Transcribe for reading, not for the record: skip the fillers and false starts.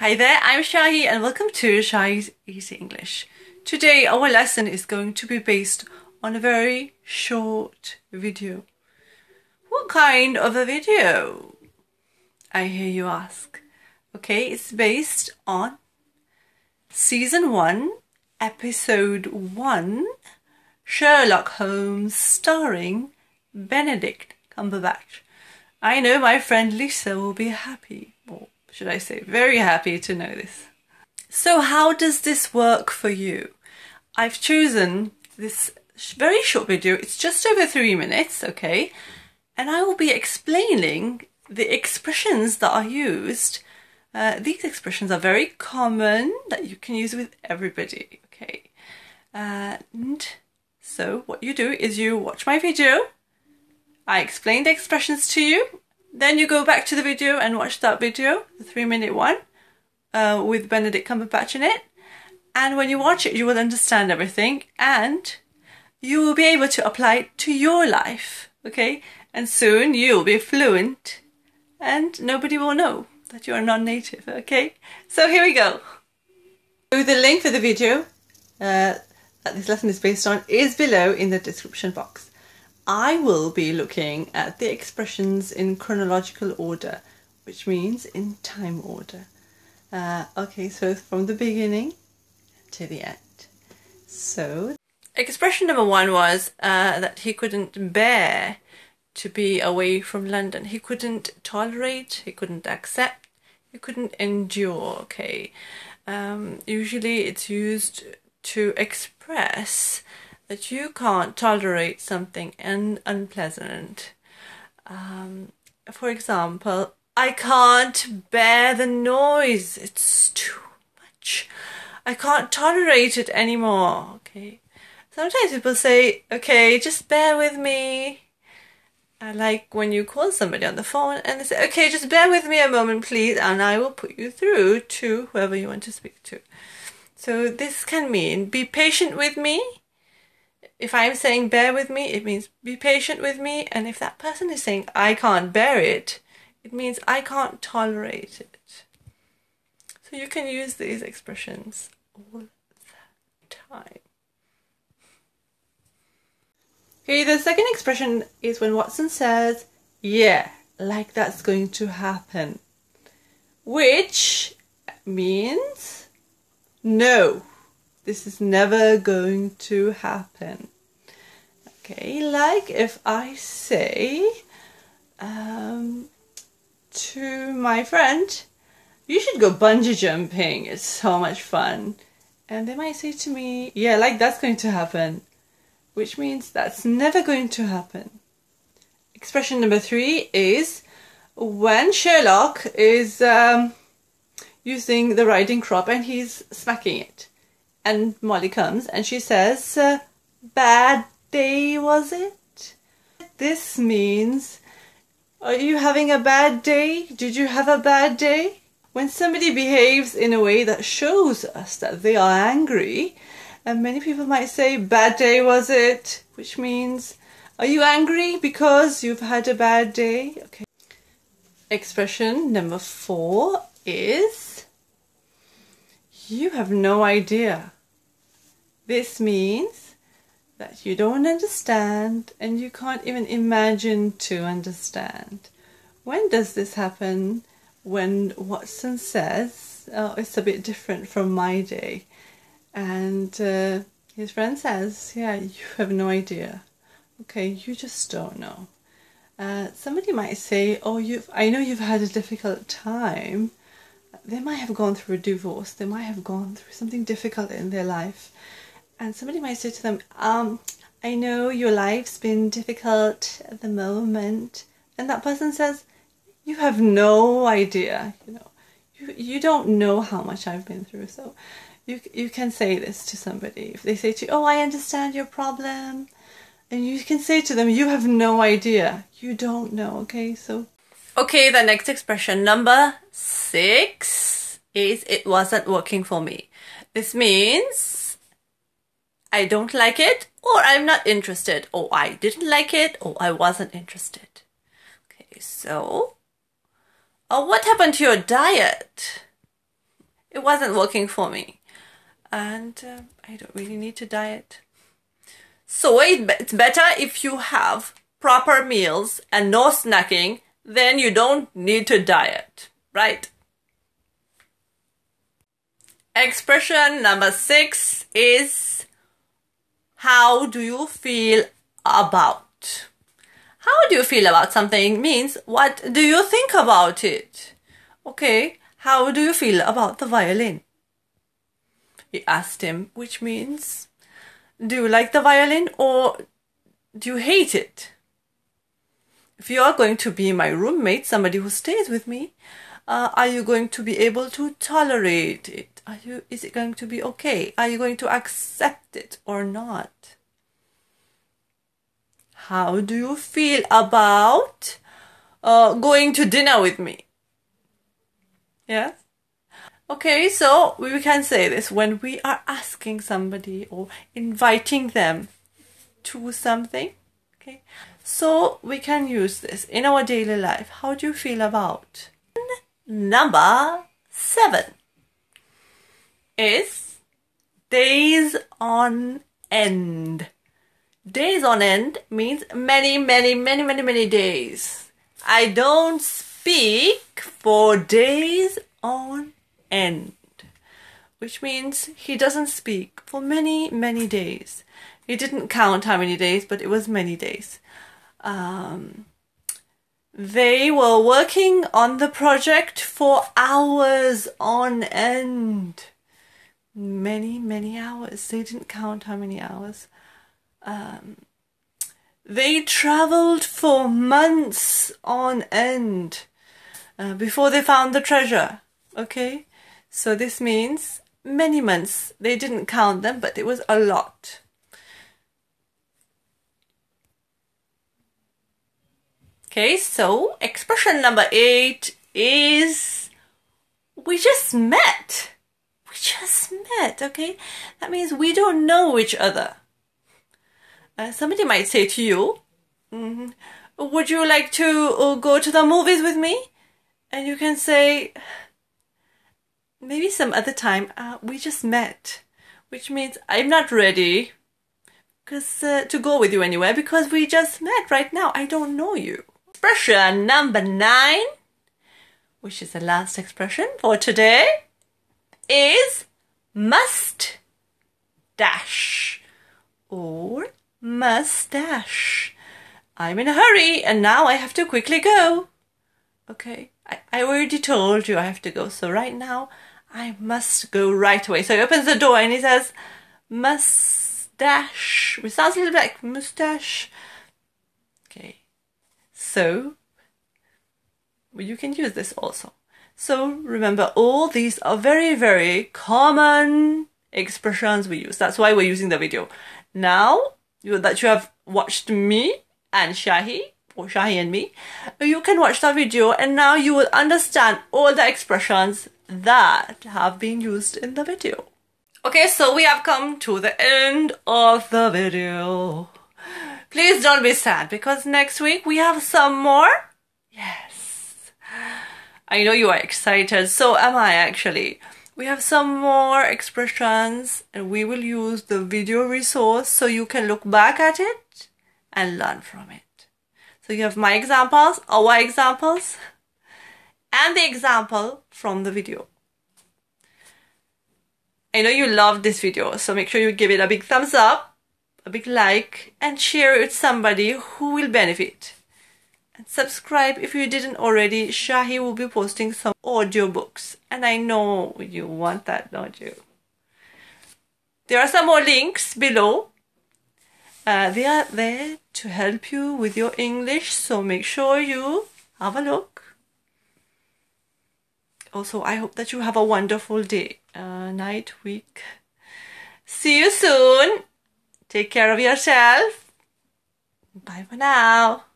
Hi there, I'm Shahi and welcome to Shahi's Easy English. Today our lesson is going to be based on a very short video. What kind of a video? I hear you ask. Okay, it's based on Season 1, Episode 1, Sherlock Holmes starring Benedict Cumberbatch. I know my friend Lisa will be happy, or should I say very happy to know this. So how does this work for you? I've chosen this very short video. It's just over 3 minutes, okay? And I will be explaining the expressions that are used. These expressions are very common that you can use with everybody, okay? And so what you do is you watch my video. I explain the expressions to you. Then you go back to the video and watch that video, the 3-minute one, with Benedict Cumberbatch in it. And when you watch it, you will understand everything and you will be able to apply it to your life, okay? And soon you'll be fluent and nobody will know that you're non-native, okay? So here we go. So the link for the video that this lesson is based on is below in the description box. I will be looking at the expressions in chronological order, which means in time order. Okay, so from the beginning to the end. So, expression number 1 was that he couldn't bear to be away from London. He couldn't tolerate, he couldn't accept, he couldn't endure, okay. Usually it's used to express that you can't tolerate something unpleasant. For example, I can't bear the noise. It's too much. I can't tolerate it anymore. Okay. Sometimes people say, okay, just bear with me. Like when you call somebody on the phone and they say, okay, just bear with me a moment, please, and I will put you through to whoever you want to speak to. So this can mean be patient with me. If I'm saying bear with me, it means be patient with me. And if that person is saying I can't bear it, it means I can't tolerate it. So you can use these expressions all the time. Okay, the second expression is when Watson says, yeah, like that's going to happen. Which means no. This is never going to happen. Okay, like if I say to my friend, you should go bungee jumping, it's so much fun. And they might say to me, yeah, like that's going to happen. Which means that's never going to happen. Expression number 3 is when Sherlock is using the riding crop and he's smacking it. And Molly comes and she says, bad day was it? This means, are you having a bad day? Did you have a bad day? When somebody behaves in a way that shows us that they are angry, and many people might say, bad day was it? Which means, are you angry because you've had a bad day? Okay. Expression number 4 is, you have no idea. This means that you don't understand and you can't even imagine to understand. When does this happen? When Watson says, oh, it's a bit different from my day. And his friend says, yeah, you have no idea. Okay, you just don't know. Somebody might say, oh, I know you've had a difficult time. They might have gone through a divorce. They might have gone through something difficult in their life. And somebody might say to them, I know your life's been difficult at the moment. And that person says, you have no idea. You don't know how much I've been through. So you can say this to somebody. If they say to you, oh, I understand your problem. And you can say to them, you have no idea. You don't know, okay? So, okay, the next expression, number 6, is it wasn't working for me. This means I don't like it, or I'm not interested, or I didn't like it, or I wasn't interested. Okay, so, what happened to your diet? It wasn't working for me. And I don't really need to diet. So it's better if you have proper meals and no snacking, then you don't need to diet, right? Expression number 6 is, how do you feel about? How do you feel about something means, what do you think about it? Okay, how do you feel about the violin? He asked him, which means, do you like the violin or do you hate it? If you are going to be my roommate, somebody who stays with me, are you going to be able to tolerate it? Is it going to be okay? Are you going to accept it or not? How do you feel about going to dinner with me? Yes? Okay, so we can say this when we are asking somebody or inviting them to something. Okay, so we can use this in our daily life. How do you feel about? Number 7 is days on end. Days on end means many days. I don't speak for days on end, which means he doesn't speak for many days. He didn't count how many days, but it was many days. They were working on the project for hours on end. Many hours. They didn't count how many hours. They traveled for months on end before they found the treasure. Okay, so this means many months. They didn't count them, but it was a lot. Okay, so expression number 8 is, we just met. We just met, okay? That means we don't know each other. Somebody might say to you, would you like to go to the movies with me? And you can say, maybe some other time. We just met, which means I'm not ready to go with you anywhere because we just met right now. I don't know you. Expression number 9, which is the last expression for today, is must dash or mustache. I'm in a hurry and now I have to quickly go. Okay, I already told you I have to go, so right now I must go right away. So he opens the door and he says mustache, which sounds a little bit like mustache. Okay, so you can use this also. So remember, all these are very common expressions we use. That's why we're using the video. Now that you have watched me and Shahi, or Shahi and me, you can watch the video and now you will understand all the expressions that have been used in the video. Okay, so we have come to the end of the video. Please don't be sad because next week we have some more. Yes, I know you are excited, so am I actually. We have some more expressions and we will use the video resource so you can look back at it and learn from it. So you have my examples, our examples, and the example from the video. I know you loved this video, so make sure you give it a big thumbs up, a big like, and share it with somebody who will benefit. And subscribe if you didn't already. Shahi will be posting some audiobooks, and I know you want that, don't you? There are some more links below. They are there to help you with your English, so make sure you have a look. Also, I hope that you have a wonderful day, night, week. See you soon. Take care of yourself. Bye for now.